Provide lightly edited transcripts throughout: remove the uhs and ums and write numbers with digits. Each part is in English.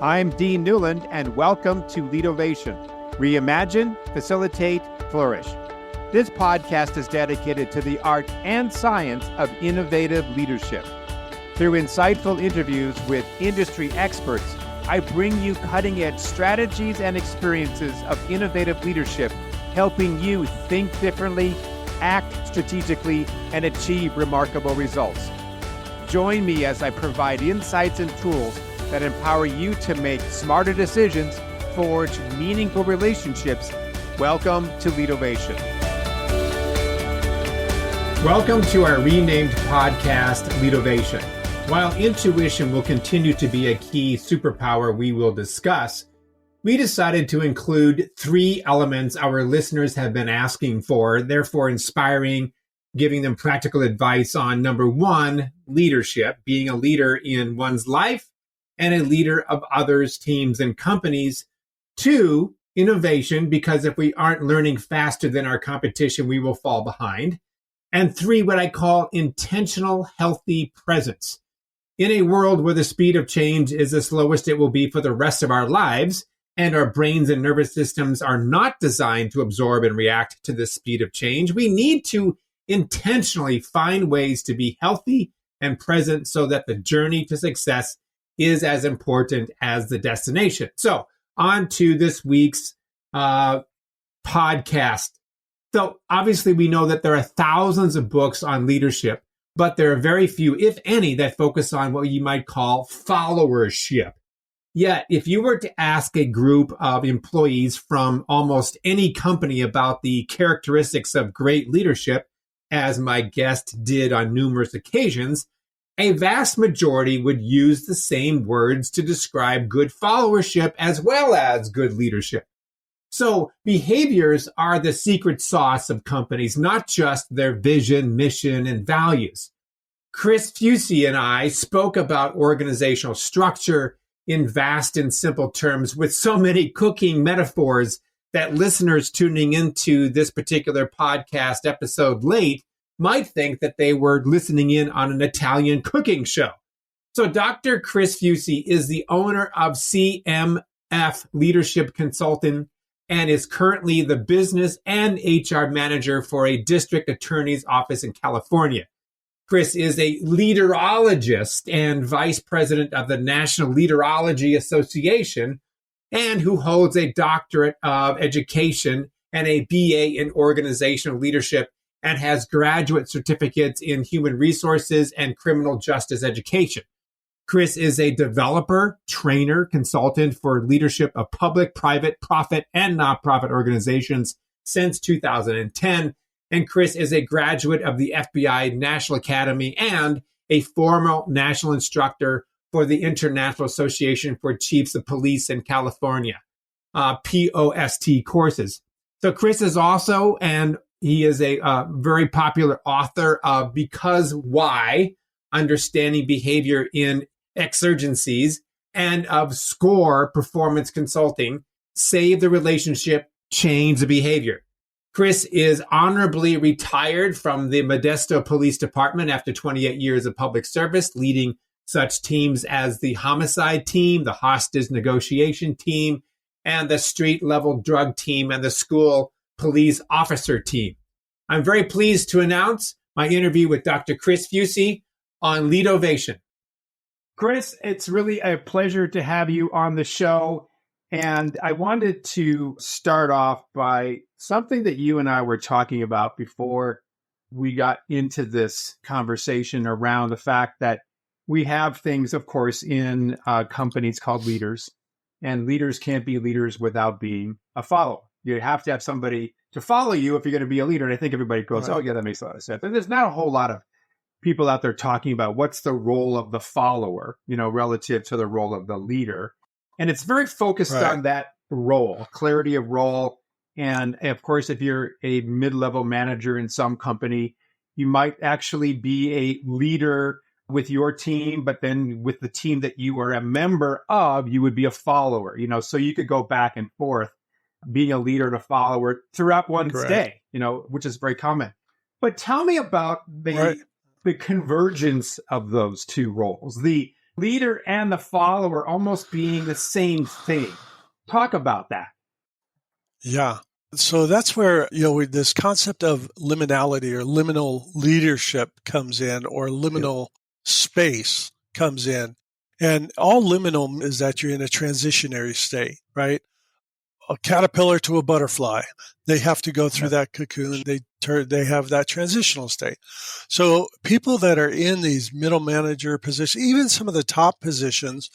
I'm Dean Newland, and welcome to Leadovation. Reimagine, facilitate, flourish. This podcast is dedicated to the art and science of innovative leadership. Through insightful interviews with industry experts, I bring you cutting-edge strategies and experiences of innovative leadership, helping you think differently, act strategically, and achieve remarkable results. Join me as I provide insights and tools that empower you to make smarter decisions, forge meaningful relationships. Welcome to Leadovation. Welcome to our renamed podcast, Leadovation. While intuition will continue to be a key superpower we will discuss, we decided to include 3 elements our listeners have been asking for, therefore inspiring, giving them practical advice on number 1, leadership, being a leader in one's life and a leader of others, teams, and companies. 2, innovation, because if we aren't learning faster than our competition, we will fall behind. And 3, what I call intentional, healthy presence. In a world where the speed of change is the slowest it will be for the rest of our lives, and our brains and nervous systems are not designed to absorb and react to the speed of change, we need to intentionally find ways to be healthy and present so that the journey to success is as important as the destination. So on to this week's podcast. So obviously we know that there are thousands of books on leadership, but there are very few, if any, that focus on what you might call followership. Yet, if you were to ask a group of employees from almost any company about the characteristics of great leadership, as my guest did on numerous occasions, a vast majority would use the same words to describe good followership as well as good leadership. So behaviors are the secret sauce of companies, not just their vision, mission, and values. Chris Fuzie and I spoke about organizational structure in vast and simple terms with so many cooking metaphors that listeners tuning into this particular podcast episode late might think that they were listening in on an Italian cooking show. So Dr. Chris Fuzie is the owner of CMF Leadership Consulting and is currently the business and HR manager for a district attorney's office in California. Chris is a leaderologist and vice president of the National Leaderology Association, and who holds a Doctorate of Education and a BA in organizational leadership, and has graduate certificates in human resources and criminal justice education. Chris is a developer, trainer, consultant for leadership of public, private, profit, and nonprofit organizations since 2010. And Chris is a graduate of the FBI National Academy and a former national instructor for the International Association for Chiefs of Police in California, POST courses. So Chris is also, and he is a very popular author of Because Why, Understanding Behavior in Exurgencies, and of SCORE Performance Consulting, Save the Relationship, Change the Behavior. Chris is honorably retired from the Modesto Police Department after 28 years of public service, leading such teams as the homicide team, the hostage negotiation team, and the street-level drug team, and the school police officer team. I'm very pleased to announce my interview with Dr. Chris Fuzie on Leadovation. Chris, it's really a pleasure to have you on the show. And I wanted to start off by something that you and I were talking about before we got into this conversation around the fact that we have things, of course, in companies called leaders. And leaders can't be leaders without being a follower. You have to have somebody to follow you if you're going to be a leader. And I think everybody goes, right. Oh, yeah, that makes a lot of sense. And there's not a whole lot of people out there talking about what's the role of the follower, relative to the role of the leader. And it's very focused on that role, clarity of role. And of course, if you're a mid-level manager in some company, you might actually be a leader with your team, but then with the team that you are a member of, you would be a follower, so you could go back and forth being a leader and a follower throughout one's day, which is very common. But tell me about the convergence of those two roles, the leader and the follower almost being the same thing. Talk about that. Yeah. So that's where, this concept of liminality or liminal leadership comes in, or liminal space comes in. And all liminal is that you're in a transitionary state, right? A caterpillar to a butterfly. They have to go through that cocoon. They have that transitional state. So people that are in these middle manager positions, even some of the top positions,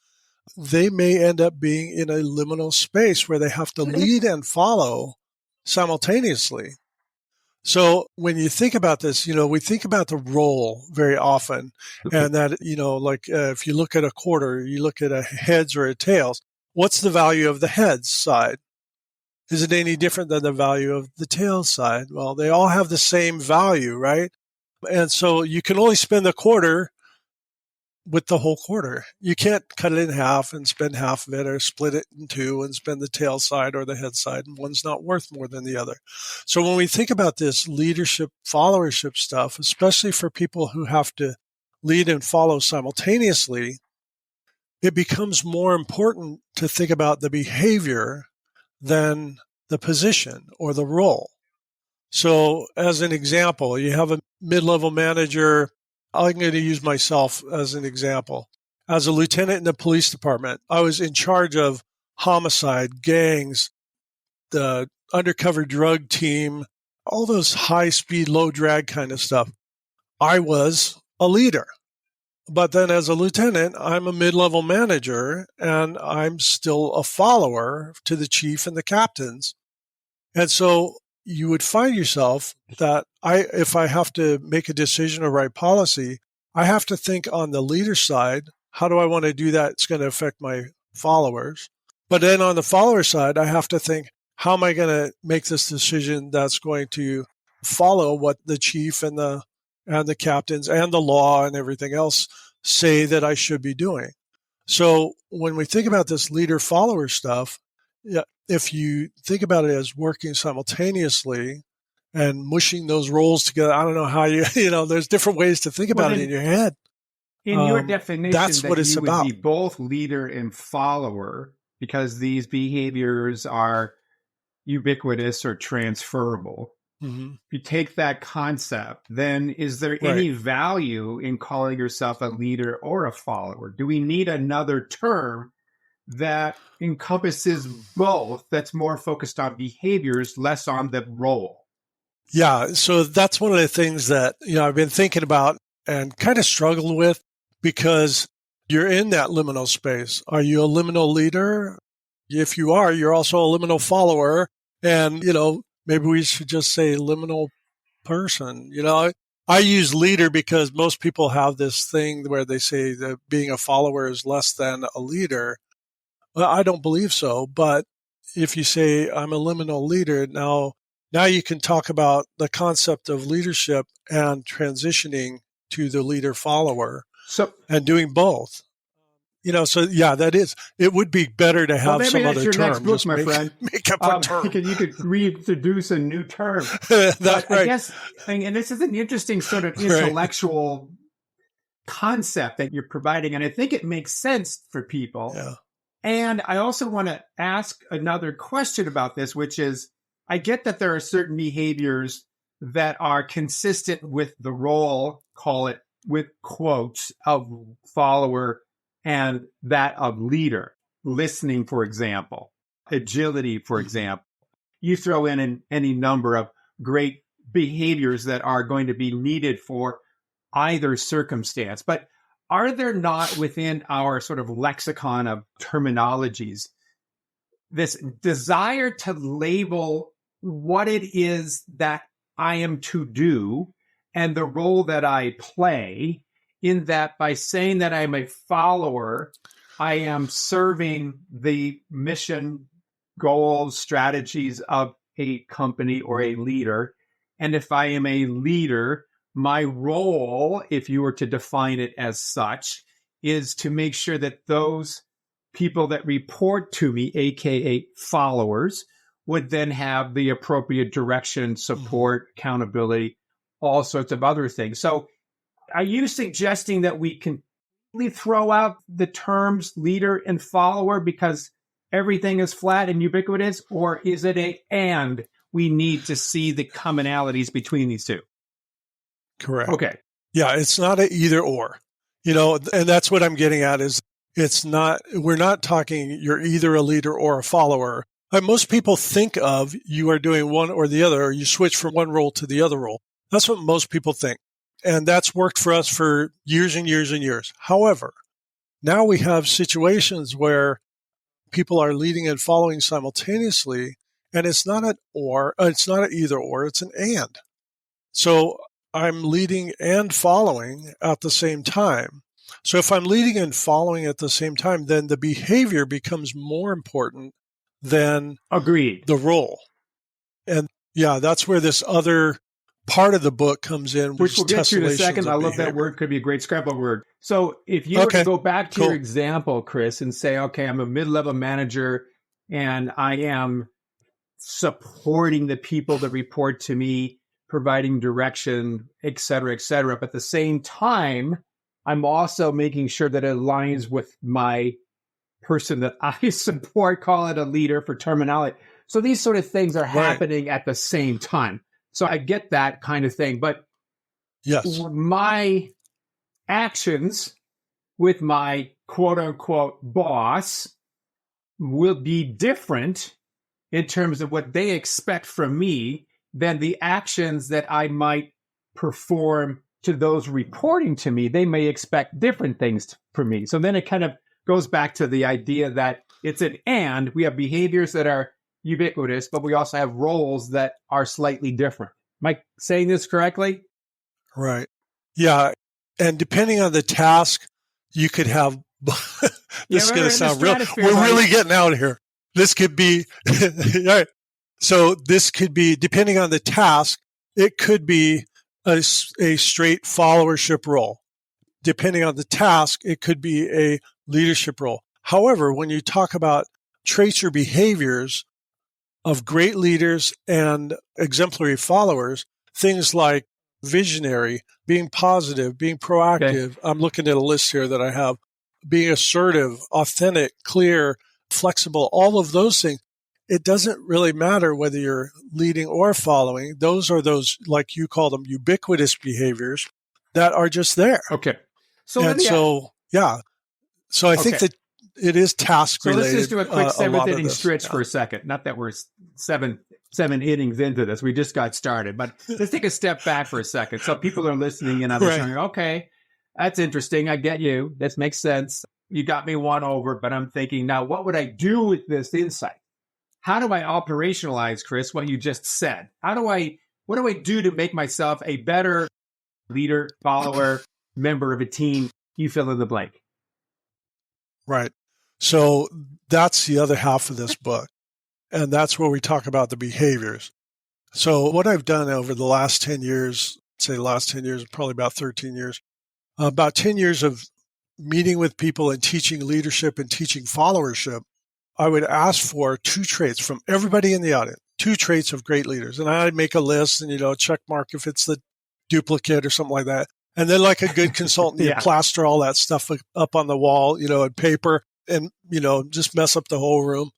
they may end up being in a liminal space where they have to lead and follow simultaneously. So when you think about this, we think about the role very often. And that, if you look at a quarter, you look at a heads or a tails, what's the value of the heads side? Is it any different than the value of the tails side? Well, they all have the same value, right? And so you can only spend a quarter with the whole quarter. You can't cut it in half and spend half of it, or split it in two and spend the tail side or the head side, and one's not worth more than the other. So when we think about this leadership, followership stuff, especially for people who have to lead and follow simultaneously, it becomes more important to think about the behavior than the position or the role. So as an example, you have a mid-level manager. I'm going to use myself as an example. As a lieutenant in the police department, I was in charge of homicide, gangs, the undercover drug team, all those high-speed, low-drag kind of stuff. I was a leader. But then as a lieutenant, I'm a mid-level manager, and I'm still a follower to the chief and the captains. And so you would find yourself that if I have to make a decision or write policy, I have to think on the leader side, how do I want to do that? It's going to affect my followers. But then on the follower side, I have to think, how am I going to make this decision that's going to follow what the chief and the captains and the law and everything else say that I should be doing? So when we think about this leader-follower stuff, if you think about it as working simultaneously and mushing those roles together, I don't know how there's different ways to think about it in your head. In your definition, that's what it's about. Would be both leader and follower, because these behaviors are ubiquitous or transferable. Mm-hmm. If you take that concept, then is there any value in calling yourself a leader or a follower? Do we need another term that encompasses both, that's more focused on behaviors, less on the role? Yeah, so that's one of the things that I've been thinking about and kind of struggled with, because you're in that liminal space. Are you a liminal leader? If you are, you're also a liminal follower. And, maybe we should just say liminal person. I use leader because most people have this thing where they say that being a follower is less than a leader. Well, I don't believe so. But if you say I'm a liminal leader, now you can talk about the concept of leadership and transitioning to the leader-follower, and doing both. That is. It would be better to have some other term. Next book, my friend. Make up a term. You could reintroduce a new term. That's right. I guess, and this is an interesting sort of intellectual concept that you're providing, and I think it makes sense for people. Yeah. And I also want to ask another question about this, which is, I get that there are certain behaviors that are consistent with the role, call it with quotes, of follower and that of leader. Listening, for example, agility, for example. You throw in any number of great behaviors that are going to be needed for either circumstance. But are there not, within our sort of lexicon of terminologies, this desire to label what it is that I am to do and the role that I play, in that by saying that I'm a follower, I am serving the mission, goals, strategies of a company or a leader. And if I am a leader, my role, if you were to define it as such, is to make sure that those people that report to me, aka followers, would then have the appropriate direction, support, accountability, all sorts of other things. So are you suggesting that we can throw out the terms leader and follower because everything is flat and ubiquitous, or is it and we need to see the commonalities between these two? Correct. Okay. Yeah, it's not an either or, and that's what I'm getting at is we're not talking you're either a leader or a follower. Most people think of you are doing one or the other, or you switch from one role to the other role. That's what most people think. And that's worked for us for years and years and years. However, now we have situations where people are leading and following simultaneously, and it's not an either or, it's an and. So I'm leading and following at the same time. So if I'm leading and following at the same time, then the behavior becomes more important than Agreed. the role. And yeah, that's where this other part of the book comes in, which we'll get to in a second. I love that word. Could be a great scrabble word. So if you were to go back to your example, Chris, and say, okay, I'm a mid-level manager and I am supporting the people that report to me, providing direction, et cetera, but at the same time, I'm also making sure that it aligns with my person that I support, call it a leader for terminology. So these sort of things are happening at the same time. So I get that kind of thing. But yes, my actions with my quote unquote boss will be different in terms of what they expect from me than the actions that I might perform to those reporting to me. They may expect different things from me. So then it kind of goes back to the idea that it's an and. We have behaviors that are ubiquitous, but we also have roles that are slightly different. Am I saying this correctly? Right. Yeah. And depending on the task, you could have, this is going to sound real. We're really getting out of here. This could be, all right. So this could be, depending on the task, it could be a straight followership role. Depending on the task, it could be a leadership role. However, when you talk about traits or behaviors of great leaders and exemplary followers, things like visionary, being positive, being proactive. Okay. I'm looking at a list here that I have. Being assertive, authentic, clear, flexible, all of those things. It doesn't really matter whether you're leading or following. Those are those, like you call them, ubiquitous behaviors that are just there. Okay. So I think that it is task related. So let's just do a quick seventh inning stretch for a second. Not that we're seven innings into this. We just got started, but let's take a step back for a second. So people are listening in on the show. Okay, that's interesting. I get you. This makes sense. You got me one over, but I'm thinking now, what would I do with this insight? How do I operationalize, Chris, what you just said? What do I do to make myself a better leader, follower, member of a team? You fill in the blank. Right. So that's the other half of this book. And that's where we talk about the behaviors. So what I've done over the last 10 years, probably about 13 years, about 10 years of meeting with people and teaching leadership and teaching followership, I would ask for 2 traits from everybody in the audience, 2 traits of great leaders. And I'd make a list and, check mark if it's the duplicate or something like that. And then like a good consultant, you plaster all that stuff up on the wall, in paper and, just mess up the whole room.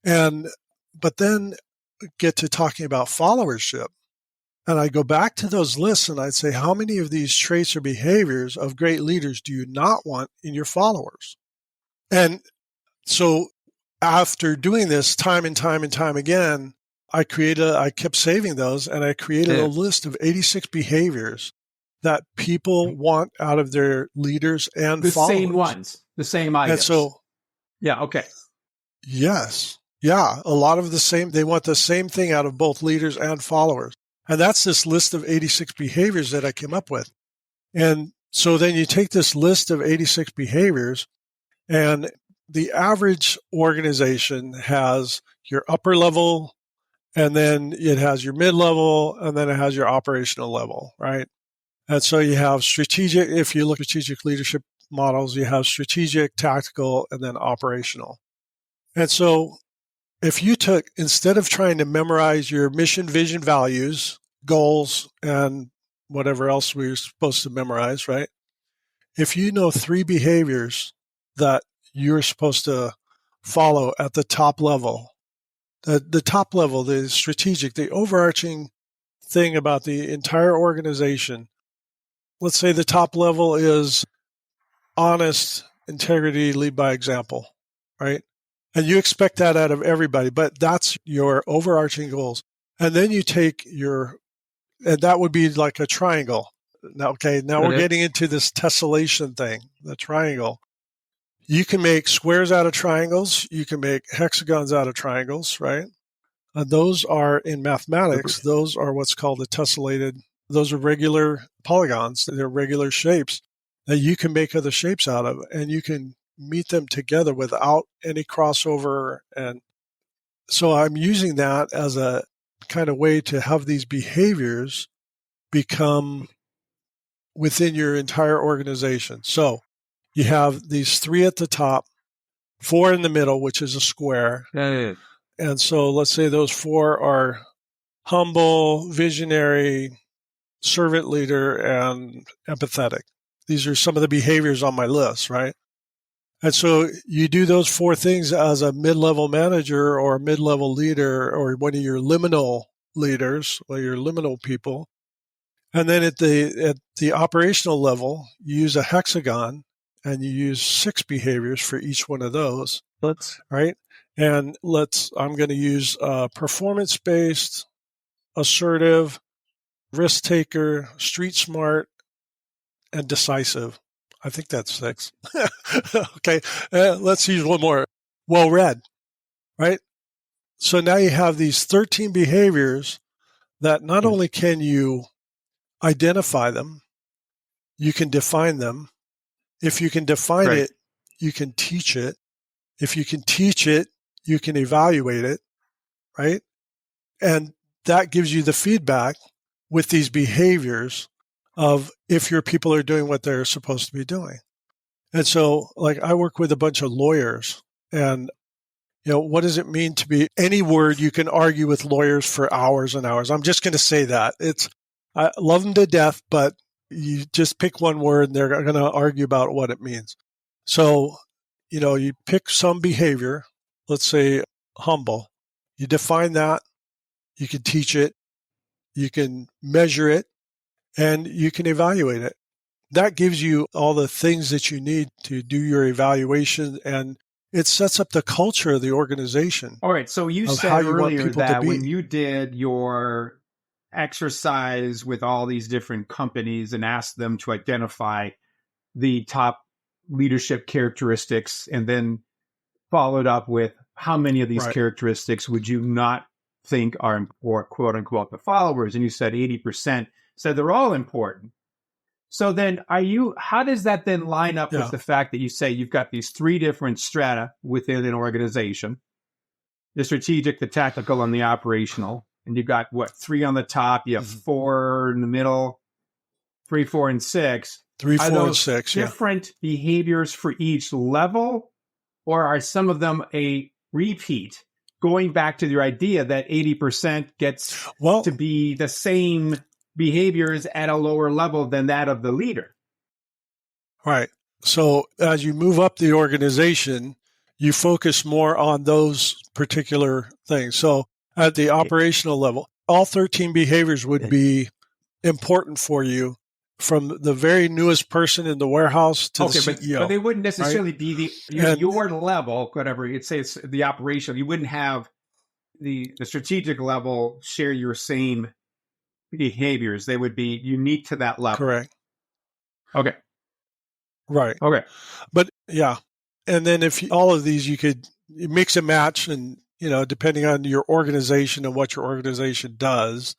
But then get to talking about followership. And I go back to those lists and I'd say, how many of these traits or behaviors of great leaders do you not want in your followers? And so after doing this time and time and time again, I kept saving those and I created a list of 86 behaviors that people want out of their leaders and the followers. Same ones, the same items. And so, okay. Yes. Yeah. A lot of the same, they want the same thing out of both leaders and followers. And that's this list of 86 behaviors that I came up with. And so then you take this list of 86 behaviors and the average organization has your upper level and then it has your mid-level and then it has your operational level, right? And so you have strategic, if you look at strategic leadership models, you have strategic, tactical, and then operational. And so if you took, instead of trying to memorize your mission, vision, values, goals, and whatever else we're supposed to memorize, right? if you know 3 behaviors that you're supposed to follow at the top level, the top level, the strategic, the overarching thing about the entire organization, let's say the top level is honest, integrity, lead by example, right? And you expect that out of everybody, but that's your overarching goals. And then you take and that would be like a triangle. Now we're getting into this tessellation thing, the triangle. You can make squares out of triangles. You can make hexagons out of triangles, right? And those are in mathematics. Those are what's called a tessellated. Those are regular polygons. They're regular shapes that you can make other shapes out of, and you can meet them together without any crossover. And so I'm using that as a kind of way to have these behaviors become within your entire organization. So you have these 3 at the top, 4 in the middle, which is a square. Yeah. And so let's say those 4 are humble, visionary, servant leader, and empathetic. These are some of the behaviors on my list, right? And so you do those 4 things as a mid-level manager or a mid-level leader or one of your liminal leaders or your liminal people. And then at the operational level, you use a hexagon and you use 6 behaviors for each one of those. Right? And I'm going to use performance-based, assertive, risk taker, street smart, and decisive. I think that's 6. Okay, let's use one more. Well-read, right? So now you have these 13 behaviors that not only can you identify them, you can define them. If you can define it, you can teach it. If you can teach it, you can evaluate it, right? And that gives you the feedback with these behaviors of if your people are doing what they're supposed to be doing. And so, like, I work with a bunch of lawyers, and, what does it mean to be any word? You can argue with lawyers for hours and hours. I'm just going to say that. I love them to death, but you just pick one word and they're going to argue about what it means. So, you pick some behavior, let's say humble. You define that, you can teach it, you can measure it, and you can evaluate it. That gives you all the things that you need to do your evaluation, and it sets up the culture of the organization. All right. So you said earlier that when you did your exercise with all these different companies and asked them to identify the top leadership characteristics and then followed up with how many of these characteristics would you not think are important, quote unquote, the followers? And you said 80% said they're all important. So then how does that then line up with the fact that you say you've got these 3 different strata within an organization, the strategic, the tactical, and the operational, and you've got 3 on the top, you have 4 in the middle, 3, 4, and 6. 3, 4, and 6, different behaviors for each level, or are some of them a repeat? Going back to your idea that 80% gets to be the same behaviors at a lower level than that of the leader. Right. So as you move up the organization, you focus more on those particular things. So at the operational level, all 13 behaviors would be important for you, from the very newest person in the warehouse to the CEO. But they wouldn't necessarily be your level, whatever. You'd say it's the operational. You wouldn't have the strategic level share your same behaviors. They would be unique to that level. Correct. Okay. Right. Okay. But and then if all of these you could mix and match, and depending on your organization and what your organization does,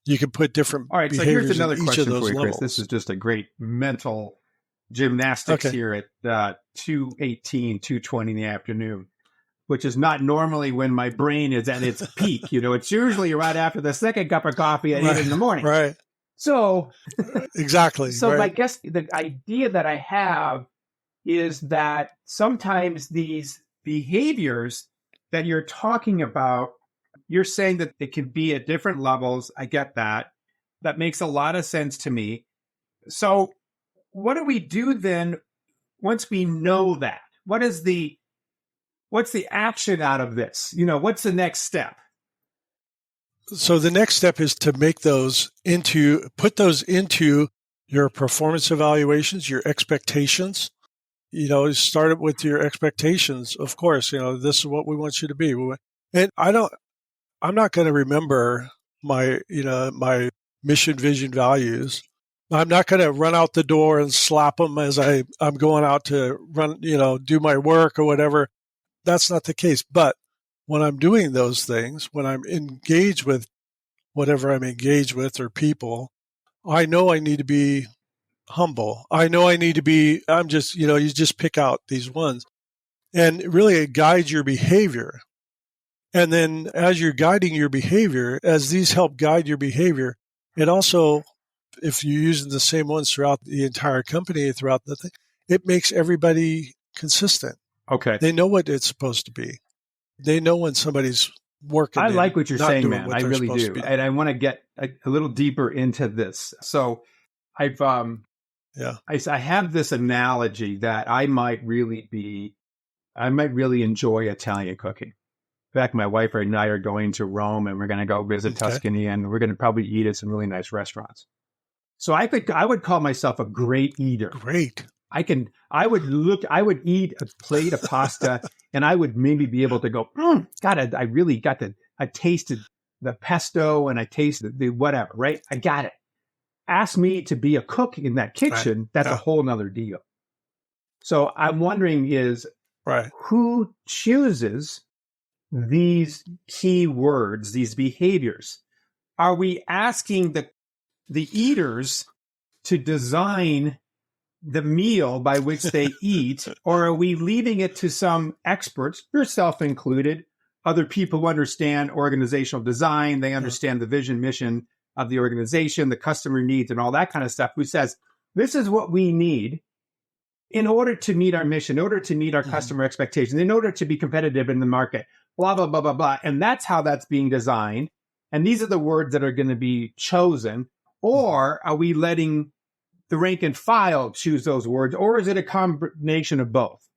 you can put different behaviors. All right. So here's another question for you, Chris. This is just a great mental gymnastics here at 2:18, 2:20 in the afternoon, which is not normally when my brain is at its peak. It's usually right after the second cup of coffee at 8 in the morning. Right. So exactly. So I guess the idea that I have is that sometimes these behaviors that you're talking about, you're saying that they can be at different levels. I get that. That makes a lot of sense to me. So what do we do then once we know that? What's the action out of this? What's the next step? So the next step is to put those into your performance evaluations, your expectations. Start it with your expectations. Of course, this is what we want you to be. And I'm not going to remember my mission, vision, values. I'm not going to run out the door and slap them as I'm going out to run, do my work or whatever. That's not the case. But when I'm doing those things, when I'm engaged with whatever I'm engaged with or people, I know I need to be humble. I know I need to be, you just pick out these ones. And really it guides your behavior. And then as you're guiding your behavior, as these help guide your behavior, it also, if you're using the same ones throughout the entire company, throughout the thing, it makes everybody consistent. Okay. They know what it's supposed to be. They know when somebody's working. I like what you're saying, man. I really do. And I want to get a little deeper into this. So I have this analogy that I might really enjoy Italian cooking. In fact, my wife and I are going to Rome and we're going to go visit Tuscany and we're going to probably eat at some really nice restaurants. So I would call myself a great eater. Great. I would eat a plate of pasta and I would maybe be able to go, God, I tasted the pesto and I tasted the whatever, right? I got it. Ask me to be a cook in that kitchen. Right. That's a whole nother deal. So I'm wondering who chooses these key words, these behaviors? Are we asking the eaters to design the meal by which they eat, or are we leaving it to some experts, yourself included, other people who understand organizational design, they understand the vision, mission of the organization, the customer needs, and all that kind of stuff, who says, this is what we need in order to meet our mission, in order to meet our customer expectations, in order to be competitive in the market, blah, blah, blah, blah, blah. And that's how that's being designed. And these are the words that are going to be chosen. Or are we letting the rank and file choose those words? Or is it a combination of both?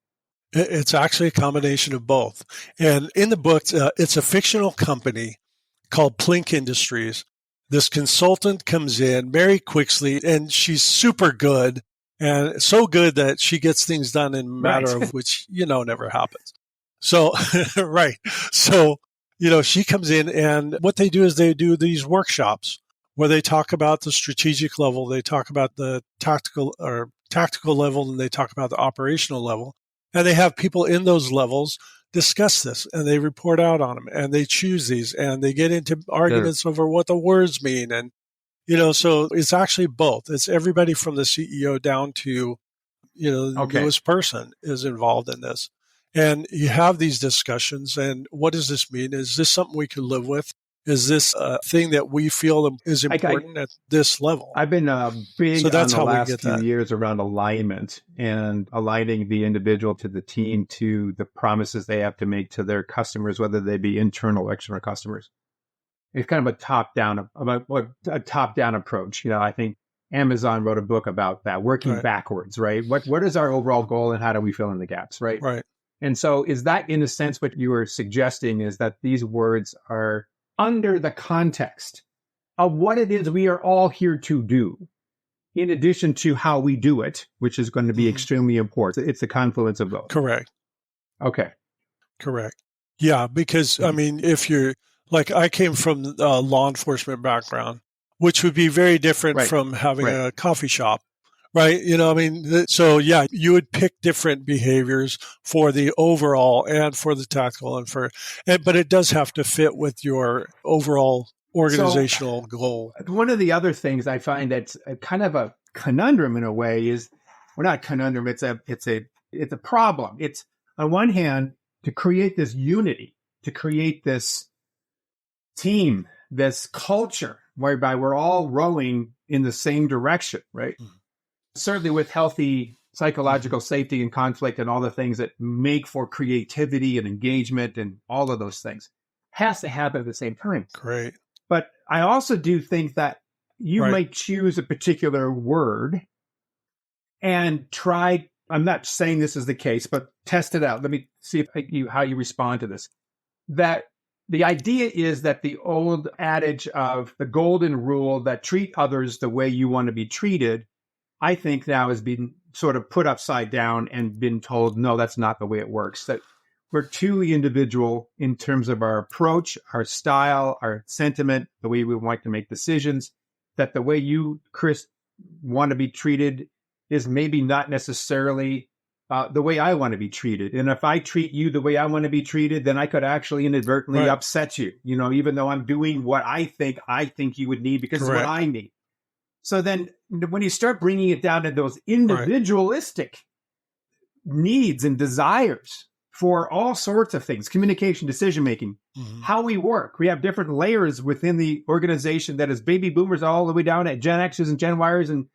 It's actually a combination of both. And in the book, it's a fictional company called Plink Industries. This consultant comes in, Mary Quixley, and she's super good. And so good that she gets things done in a matter of which, never happens. So, right. So, she comes in and what they do is they do these workshops where they talk about the strategic level, they talk about the tactical level, and they talk about the operational level. And they have people in those levels discuss this and they report out on them and they choose these and they get into arguments over what the words mean. And, so it's actually both. It's everybody from the CEO down to, the newest person is involved in this. And you have these discussions. And what does this mean? Is this something we can live with? Is this a thing that we feel is important at this level? I've been big on the last few years around alignment and aligning the individual to the team to the promises they have to make to their customers, whether they be internal or external customers. It's kind of a top-down approach. I think Amazon wrote a book about that, working backwards, right? What is our overall goal and how do we fill in the gaps, right? Right. And so is that, in a sense, what you were suggesting is that these words are under the context of what it is we are all here to do, in addition to how we do it, which is going to be extremely important. It's a confluence of both. Correct. Okay. Correct. Yeah, because, if you're, like I came from a law enforcement background, which would be very different from having a coffee shop, right? So yeah, you would pick different behaviors for the overall and for the tactical but it does have to fit with your overall organizational goal. One of the other things I find that's kind of a conundrum in a way is, well, not conundrum, it's a problem. It's on one hand to create this unity, to create this team, this culture whereby we're all rowing in the same direction, right? Mm-hmm. Certainly with healthy psychological safety and conflict and all the things that make for creativity and engagement and all of those things has to happen at the same time. Great. But I also do think that you might choose a particular word and try, I'm not saying this is the case, but test it out. Let me see how you respond to this. That the idea is that the old adage of the golden rule that treat others the way you want to be treated, I think now has been sort of put upside down and been told, no, that's not the way it works. That we're truly individual in terms of our approach, our style, our sentiment, the way we like to make decisions, that the way you, Chris, want to be treated is maybe not necessarily the way I want to be treated. And if I treat you the way I want to be treated, then I could actually inadvertently upset you, even though I'm doing what I think you would need because it's what I need. So then when you start bringing it down to those individualistic needs and desires for all sorts of things, communication, decision-making, how we work, we have different layers within the organization that is baby boomers all the way down at Gen Xers and Gen Yers and,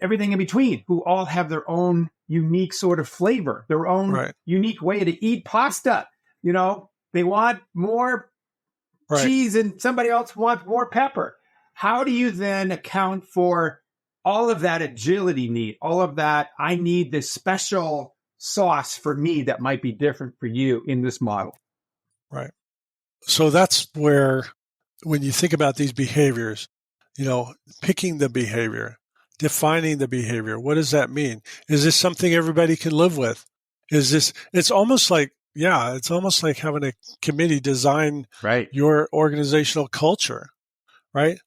everything in between, who all have their own unique sort of flavor, their own unique way to eat pasta. They want more cheese and somebody else wants more pepper. How do you then account for all of that agility need, all of that, I need this special sauce for me that might be different for you in this model? Right. So that's where, when you think about these behaviors, picking the behavior, defining the behavior, what does that mean? Is this something everybody can live with? It's almost like having a committee design your organizational culture, right?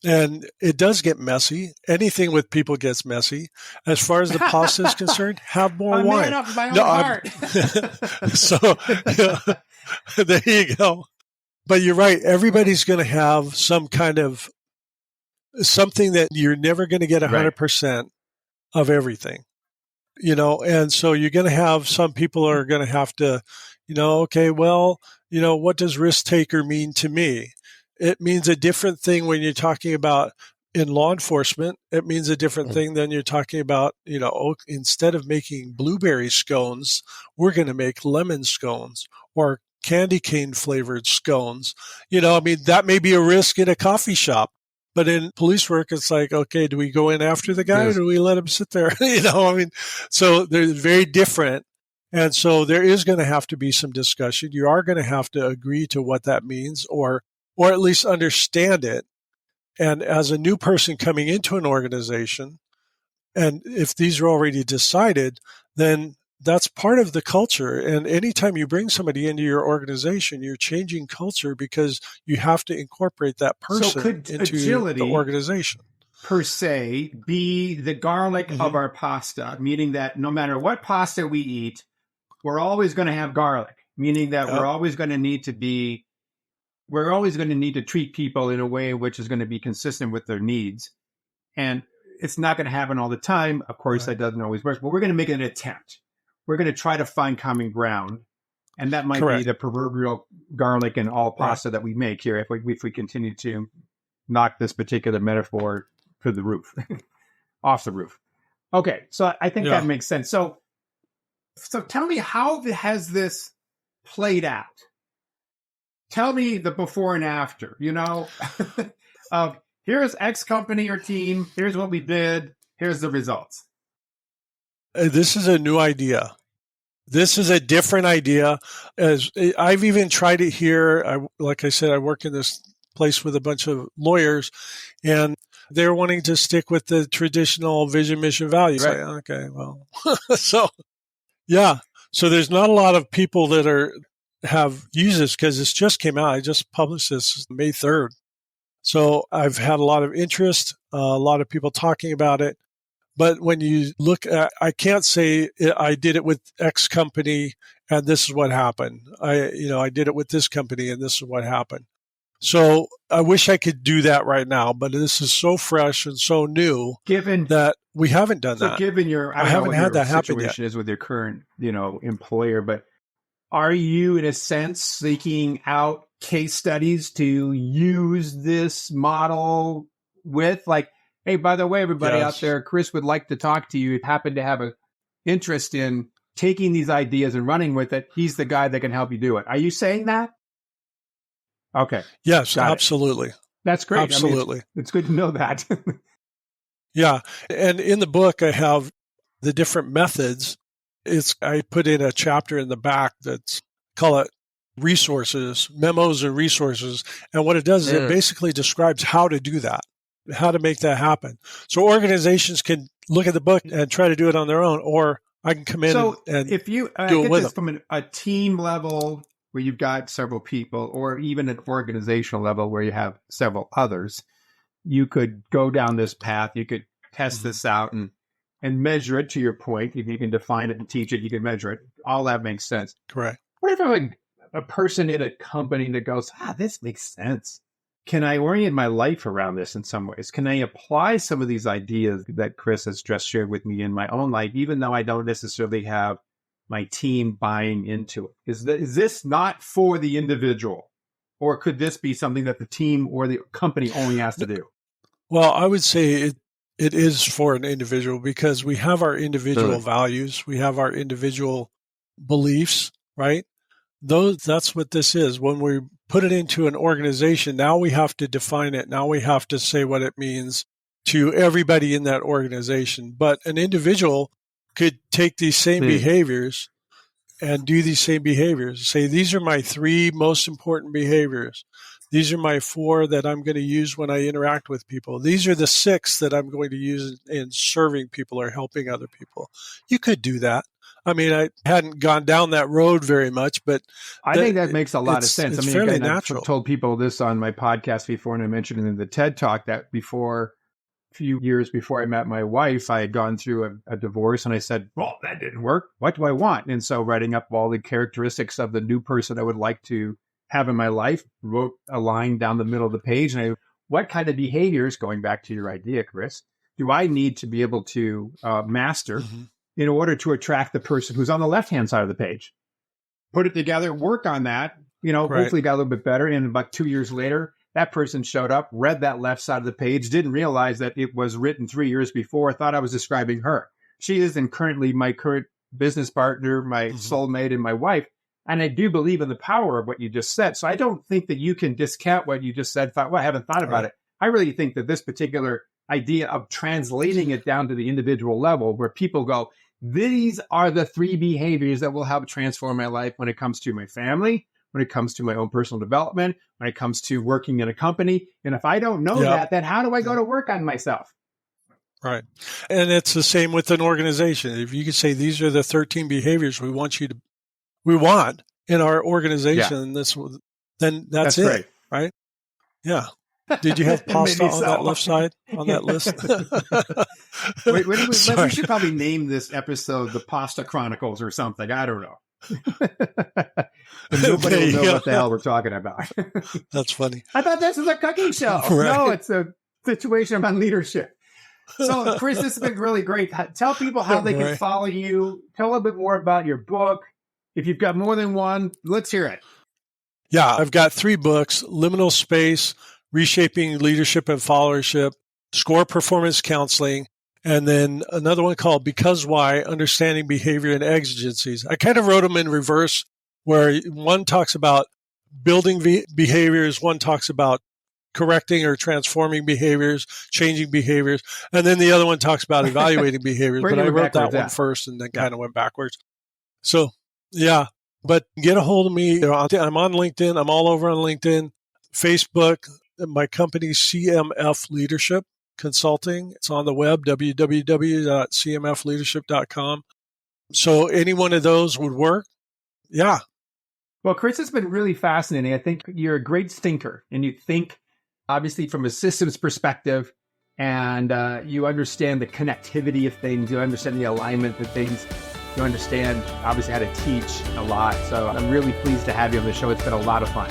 And it does get messy. Anything with people gets messy. As far as the pasta is concerned, have more wine. Man up my own heart. So there you go. But you're right. Everybody's going to have some kind of something that you're never going to get 100% of everything, and so you're going to have some people are going to have to, what does risk taker mean to me? It means a different thing when you're talking about in law enforcement. It means a different thing than you're talking about, instead of making blueberry scones, we're going to make lemon scones or candy cane flavored scones. That may be a risk in a coffee shop. But in police work, it's like, okay, do we go in after the guy or do we let him sit there? So they're very different. And so there is going to have to be some discussion. You are going to have to agree to what that means or at least understand it. And as a new person coming into an organization, and if these are already decided, then that's part of the culture. And anytime you bring somebody into your organization, you're changing culture because you have to incorporate that person into the organization. Per se, be the garlic of our pasta, meaning that no matter what pasta we eat, we're always going to have garlic, meaning that we're always going to need to treat people in a way which is going to be consistent with their needs. And it's not going to happen all the time. Of course, that doesn't always work, but we're going to make an attempt. We're going to try to find common ground. And that might be the proverbial garlic in all pasta that we make here if we continue to knock this particular metaphor to the roof, off the roof. Okay, so I think that makes sense. So tell me, how has this played out? Tell me the before and after, here's X company or team. Here's what we did. Here's the results. This is a new idea. This is a different idea. As I've even tried it here. Like I said, I work in this place with a bunch of lawyers, and they're wanting to stick with the traditional vision, mission, values. Right. Like, okay, well, so there's not a lot of people that have used this because this just came out. I just published this May 3rd. So I've had a lot of interest, a lot of people talking about it. But when you look at, I can't say I did it with X company and this is what happened. I did it with this company and this is what happened. So I wish I could do that right now, but this is so fresh and so new that we haven't done that. Given I haven't had that happen yet. Is with your current, employer, but are you in a sense seeking out case studies to use this model with, like, hey, by the way, everybody out there, Chris would like to talk to you. Happen to have an interest in taking these ideas and running with it. He's the guy that can help you do it. Are you saying that? Okay. Yes, absolutely. That's great. Absolutely. It's good to know that. Yeah. And in the book, I have the different methods. I put in a chapter in the back that's call it resources, memos and resources. And what it does is it basically describes how to do that, how to make that happen. So organizations can look at the book and try to do it on their own, or I can come in and if you do it with this them. from a team level where you've got several people, or even an organizational level where you have several others, you could go down this path. You could test this out and measure it, to your point. If you can define it and teach it, you can measure it. All that makes sense. Correct. What if I'm a person in a company that goes, this makes sense? Can I orient my life around this in some ways? Can I apply some of these ideas that Chris has just shared with me in my own life, even though I don't necessarily have my team buying into it? Is this not for the individual? Or could this be something that the team or the company only has to do? Well, I would say it is for an individual, because we have our individual values. We have our individual beliefs, right? That's what this is. When we put it into an organization, now we have to define it. Now we have to say what it means to everybody in that organization. But an individual could take these same behaviors and do these same behaviors. Say, these are my 3 most important behaviors. These are my 4 that I'm going to use when I interact with people. These are the 6 that I'm going to use in serving people or helping other people. You could do that. I mean, I hadn't gone down that road very much, but I think that makes a lot of sense. It's I mean, fairly again, natural. I've told people this on my podcast before, and I mentioned it in the TED Talk that a few years before I met my wife, I had gone through a divorce, and I said, well, that didn't work. What do I want? And so writing up all the characteristics of the new person I would like to have in my life, wrote a line down the middle of the page. And what kind of behaviors, going back to your idea, Chris, do I need to be able to master in order to attract the person who's on the left-hand side of the page? Put it together, work on that, hopefully got a little bit better. And about 2 years later, that person showed up, read that left side of the page, didn't realize that it was written 3 years before, thought I was describing her. She is currently my current business partner, my soulmate, and my wife. And I do believe in the power of what you just said. So I don't think that you can discount what you just said. I haven't thought about it. I really think that this particular idea of translating it down to the individual level, where people go, these are the 3 behaviors that will help transform my life when it comes to my family, when it comes to my own personal development, when it comes to working in a company. And if I don't know that, then how do I go to work on myself? Right. And it's the same with an organization. If you could say, these are the 13 behaviors we want in our organization, then that's it, great. right? Yeah. Did you have pasta on that left side on that list? We should probably name this episode the Pasta Chronicles or something. I don't know. Nobody will know what the hell we're talking about. That's funny. I thought this was a cooking show. Right. No, it's a situation about leadership. So, Chris, this has been really great. Tell people how they can follow you. Tell a little bit more about your book. If you've got more than one, let's hear it. Yeah, I've got 3 books: Liminal Space, Reshaping Leadership and Followership, Score Performance Counseling, and then another one called Because Why, Understanding Behavior and Exigencies. I kind of wrote them in reverse, where one talks about building behaviors, one talks about correcting or transforming behaviors, changing behaviors, and then the other one talks about evaluating behaviors. But I wrote that one first and then kind of went backwards. So, yeah, but get a hold of me. I'm on LinkedIn. I'm all over on LinkedIn, Facebook. My company, CMF Leadership Consulting. It's on the web, www.cmfleadership.com. So any one of those would work. Yeah. Well, Chris, it's been really fascinating. I think you're a great thinker, and you think obviously from a systems perspective, and you understand the connectivity of things. You understand the alignment of things. You understand obviously how to teach a lot. So I'm really pleased to have you on the show. It's been a lot of fun.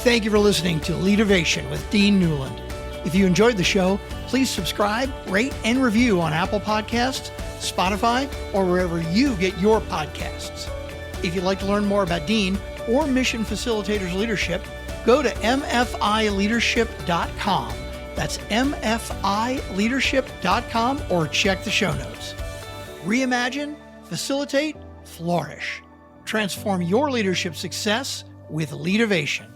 Thank you for listening to Leadervation with Dean Newlund. If you enjoyed the show, please subscribe, rate, and review on Apple Podcasts, Spotify, or wherever you get your podcasts. If you'd like to learn more about Dean or Mission Facilitators Leadership, go to mfileadership.com. That's mfileadership.com, or check the show notes. Reimagine, facilitate, flourish. Transform your leadership success with Leadervation.